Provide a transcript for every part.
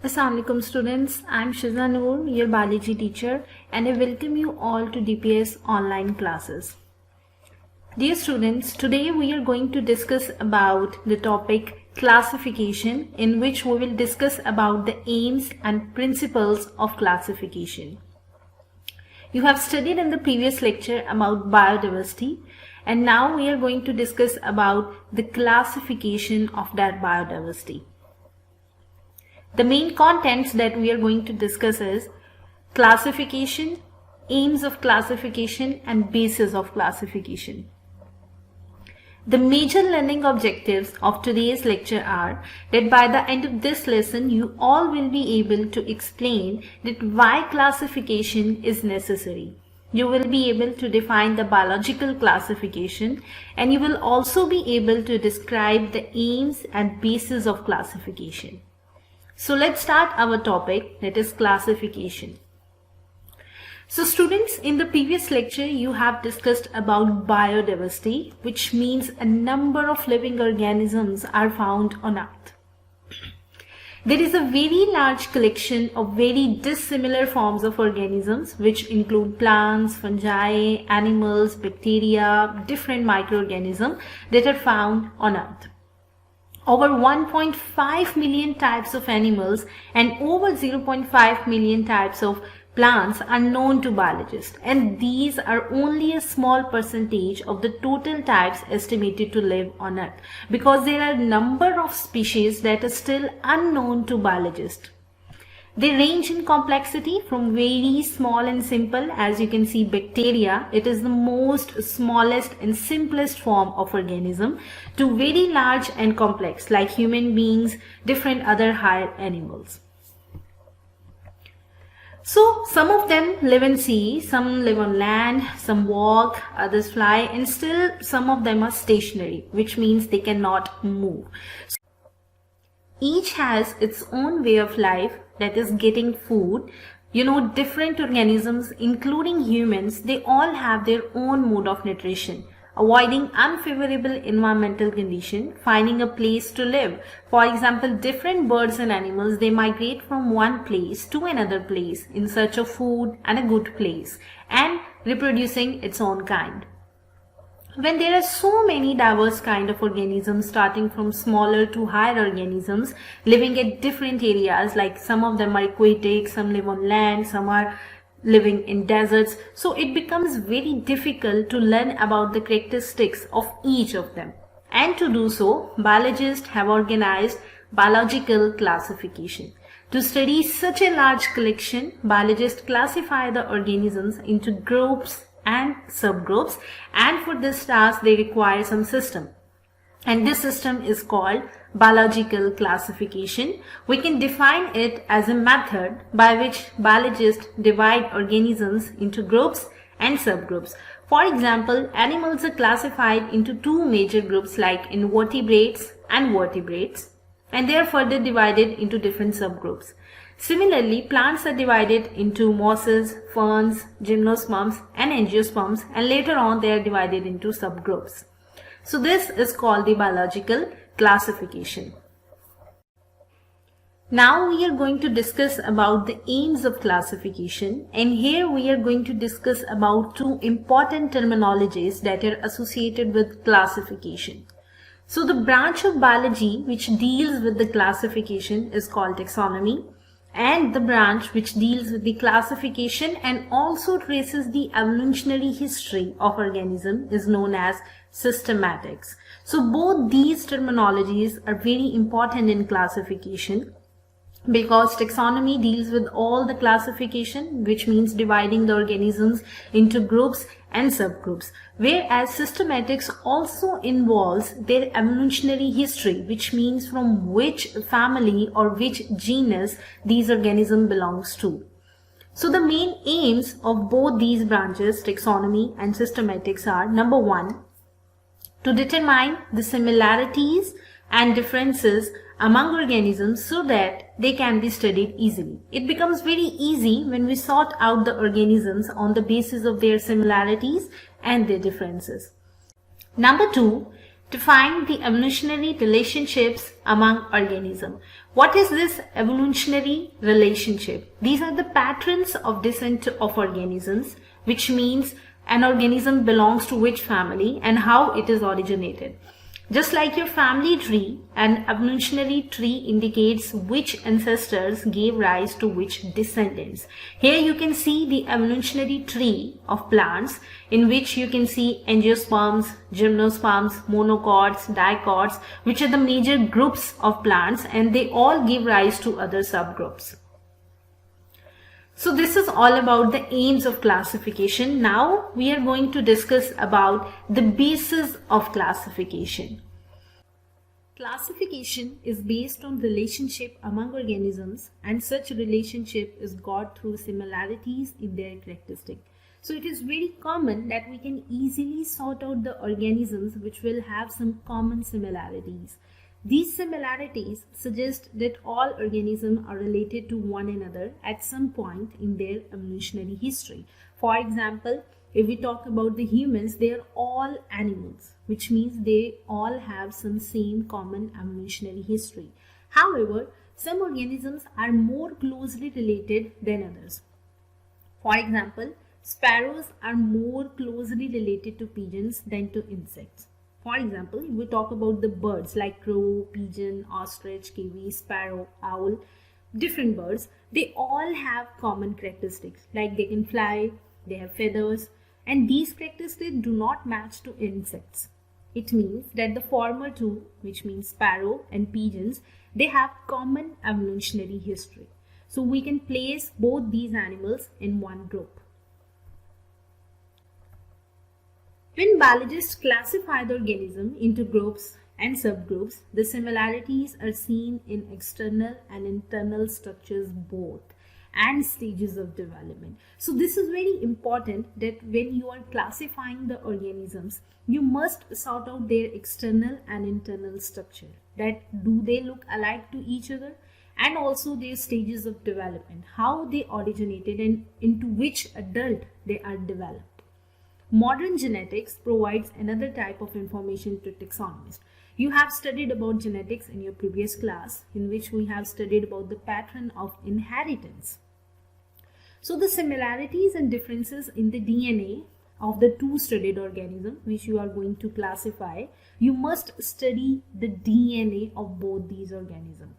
Assalamu alaikum students, I am Shiza Noor, your biology teacher, and I welcome you all to DPS online classes. Dear students, today we are going to discuss about the topic classification, in which we will discuss about the aims and principles of classification. You have studied in the previous lecture about biodiversity, and now we are going to discuss about the classification of that biodiversity. The main contents that we are going to discuss is classification, aims of classification, and basis of classification. The major learning objectives of today's lecture are that by the end of this lesson, you all will be able to explain that why classification is necessary. You will be able to define the biological classification, and you will also be able to describe the aims and basis of classification. So let's start our topic, that is classification. So students, in the previous lecture you have discussed about biodiversity, which means a number of living organisms are found on Earth. There is a very large collection of very dissimilar forms of organisms, which include plants, fungi, animals, bacteria, different microorganisms that are found on Earth. Over 1.5 million types of animals and over 0.5 million types of plants are known to biologists, and these are only a small percentage of the total types estimated to live on Earth, because there are a number of species that are still unknown to biologists. They range in complexity from very small and simple, as you can see bacteria, it is the most smallest and simplest form of organism, to very large and complex like human beings, different other higher animals. So some of them live in sea, some live on land, some walk, others fly, and still some of them are stationary, which means they cannot move. Each has its own way of life, that is getting food. Different organisms, including humans, they all have their own mode of nutrition, avoiding unfavorable environmental condition, finding a place to live. For example, different birds and animals, they migrate from one place to another place in search of food and a good place, and reproducing its own kind. When there are so many diverse kind of organisms, starting from smaller to higher organisms living at different areas, like some of them are aquatic, some live on land, some are living in deserts, so it becomes very difficult to learn about the characteristics of each of them. And to do so, biologists have organized biological classification. To study such a large collection, biologists classify the organisms into groups and subgroups, and for this task they require some system, and this system is called biological classification. We can define it as a method by which biologists divide organisms into groups and subgroups. For example, animals are classified into two major groups like invertebrates and vertebrates, and they are further divided into different subgroups. Similarly, plants are divided into mosses, ferns, gymnosperms and angiosperms, and later on they are divided into subgroups. So this is called the biological classification. Now we are going to discuss about the aims of classification, and here we are going to discuss about two important terminologies that are associated with classification. So the branch of biology which deals with the classification is called taxonomy, and the branch which deals with the classification and also traces the evolutionary history of organism is known as systematics. So both these terminologies are very important in classification, because taxonomy deals with all the classification, which means dividing the organisms into groups and subgroups, whereas systematics also involves their evolutionary history, which means from which family or which genus these organisms belongs to. So the main aims of both these branches, taxonomy and systematics, are: number one, to determine the similarities and differences among organisms so that they can be studied easily. It becomes very easy when we sort out the organisms on the basis of their similarities and their differences. Number two, to find the evolutionary relationships among organisms. What is this evolutionary relationship? These are the patterns of descent of organisms, which means an organism belongs to which family and how it is originated. Just like your family tree, an evolutionary tree indicates which ancestors gave rise to which descendants. Here you can see the evolutionary tree of plants, in which you can see angiosperms, gymnosperms, monocots, dicots, which are the major groups of plants, and they all give rise to other subgroups. So this is all about the aims of classification. Now we are going to discuss about the basis of classification. Classification is based on relationship among organisms, and such relationship is got through similarities in their characteristics. So it is very common that we can easily sort out the organisms which will have some common similarities. These similarities suggest that all organisms are related to one another at some point in their evolutionary history. For example, if we talk about the humans, they are all animals, which means they all have some same common evolutionary history. However, some organisms are more closely related than others. For example, sparrows are more closely related to pigeons than to insects. For example, if we talk about the birds like crow, pigeon, ostrich, kiwi, sparrow, owl, different birds, they all have common characteristics like they can fly, they have feathers, and these characteristics do not match to insects. It means that the former two, which means sparrow and pigeons, they have common evolutionary history. So we can place both these animals in one group. When biologists classify the organism into groups and subgroups, the similarities are seen in external and internal structures both and stages of development. So this is very important that when you are classifying the organisms, you must sort out their external and internal structure. That do they look alike to each other? And also their stages of development, how they originated and into which adult they are developed. Modern genetics provides another type of information to taxonomists. You have studied about genetics in your previous class, in which we have studied about the pattern of inheritance. So the similarities and differences in the DNA of the two studied organisms which you are going to classify, you must study the DNA of both these organisms.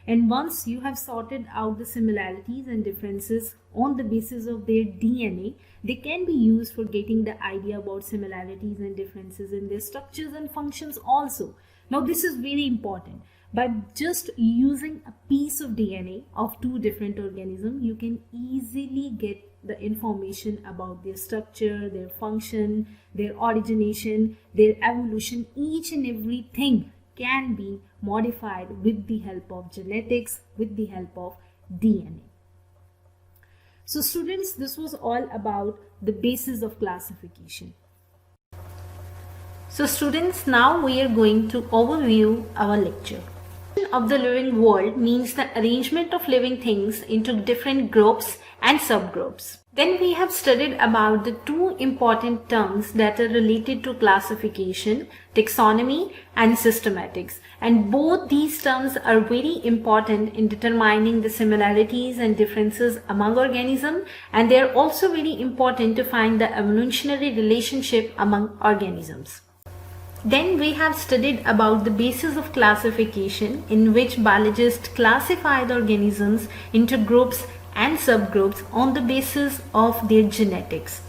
And once you have sorted out the similarities and differences on the basis of their DNA, they can be used for getting the idea about similarities and differences in their structures and functions also. Now this is very important. By just using a piece of DNA of two different organisms, you can easily get the information about their structure, their function, their origination, their evolution. Each and everything can be modified with the help of genetics, with the help of DNA. So students, this was all about the basis of classification. So students, now we are going to overview our lecture. Of the living world means the arrangement of living things into different groups and subgroups. Then we have studied about the two important terms that are related to classification, taxonomy and systematics. And both these terms are very important in determining the similarities and differences among organisms, and they are also very important to find the evolutionary relationship among organisms. Then we have studied about the basis of classification, in which biologists classify the organisms into groups and subgroups on the basis of their genetics.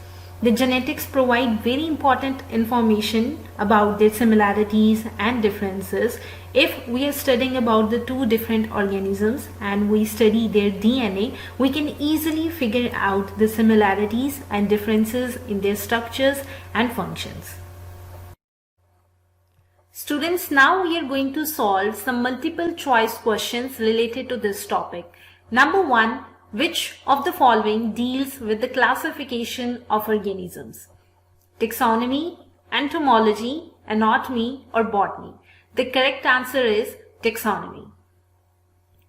The genetics provide very important information about their similarities and differences. If we are studying about the two different organisms and we study their DNA, we can easily figure out the similarities and differences in their structures and functions. Students, now we are going to solve some multiple choice questions related to this topic. Number 1, which of the following deals with the classification of organisms? Taxonomy, entomology, anatomy, or botany? The correct answer is taxonomy.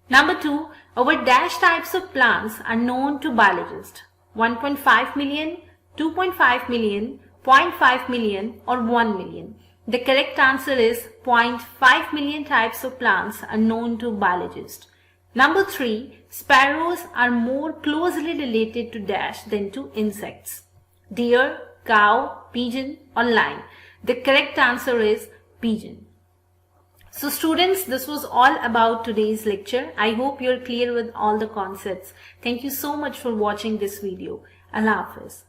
Number 2, over dash types of plants are known to biologists? 1.5 million, 2.5 million, 0.5 million, or 1 million? The correct answer is 0.5 million types of plants are known to biologists. Number 3, sparrows are more closely related to dash than to insects. Deer, cow, pigeon or lion. The correct answer is pigeon. So students, this was all about today's lecture. I hope you're clear with all the concepts. Thank you so much for watching this video. Allah Hafiz.